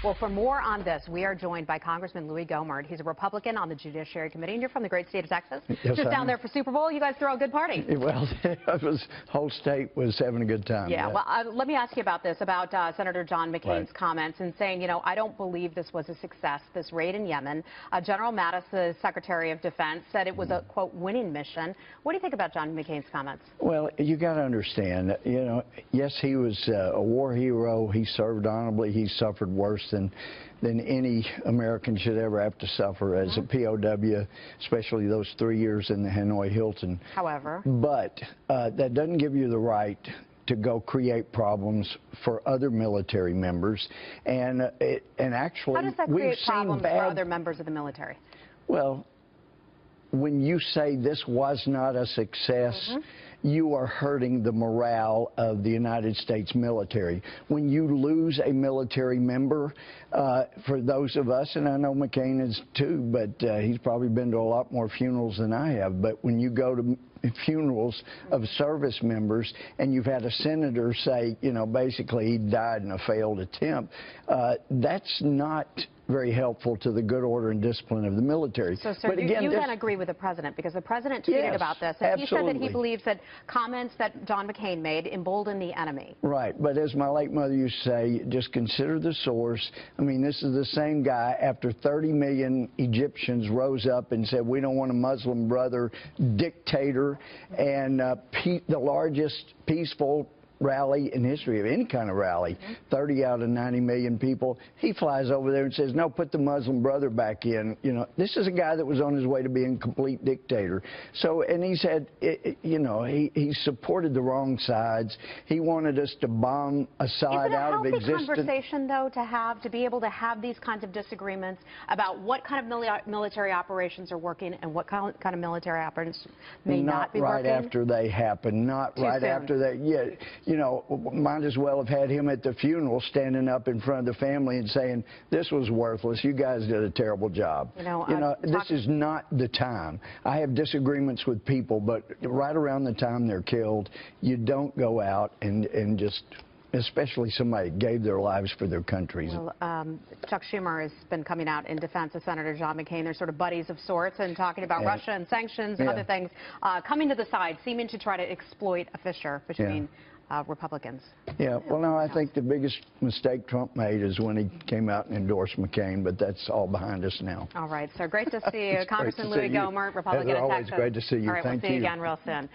Well, for more on this, we are joined by Congressman Louie Gohmert. He's a Republican on the Judiciary Committee, and you're from the great state of Texas. Yes, Just down there for Super Bowl. You guys throw a good party. Well, the whole state was having a good time. Yeah, well, let me ask you about this, about Senator John McCain's Right. comments and saying, you know, I don't believe this was a success, this raid in Yemen. General Mattis, the Secretary of Defense, said it was a, quote, winning mission. What do you think about John McCain's comments? Well, you got to understand, you know, yes, he was a war hero. He served honorably. He suffered worse than any American should ever have to suffer as a POW, especially those 3 years in the Hanoi Hilton. However. But that doesn't give you the right to go create problems for other military members. And actually, how does that create problems for other members of the military? Well, when you say this was not a success, you are hurting the morale of the United States military. When you lose a military member, for those of us, and I know McCain is too, but he's probably been to a lot more funerals than I have, but when you go to funerals of service members and you've had a senator say, you know, basically he died in a failed attempt, that's not very helpful to the good order and discipline of the military. So, sir, but again, you then agree with the president, because the president tweeted about this, and he said that he believes that comments that John McCain made embolden the enemy. Right, but as my late mother used to say, just consider the source. I mean, this is the same guy, after 30 million Egyptians rose up and said, we don't want a Muslim brother dictator, and the largest peaceful rally in history of any kind of rally, 30 out of 90 million people, he flies over there and says, no, put the Muslim brother back in. You know, this is a guy that was on his way to being a complete dictator. So, and he said, you know, he supported the wrong sides. He wanted us to bomb a side out of existence. Is it a healthy conversation, though, to be able to have these kinds of disagreements about what kind of military operations are working and what kind of military operations may not be working? Not right after they happen, not right after they, yeah. You know, might as well have had him at the funeral standing up in front of the family and saying, this was worthless. You guys did a terrible job. You know, this is not the time. I have disagreements with people, but right around the time they're killed, you don't go out and just, especially somebody gave their lives for their countries. Well, Chuck Schumer has been coming out in defense of Senator John McCain. They're sort of buddies of sorts and talking about Russia and sanctions and other things, coming to the side, seeming to try to exploit a fissure between Republicans. Yeah, well, no, I think the biggest mistake Trump made is when he came out and endorsed McCain, but that's all behind us now. All right, so great to see you. Congressman Louie Gohmert, Republican of Texas. Always great to see you. All right, we'll see you again real soon.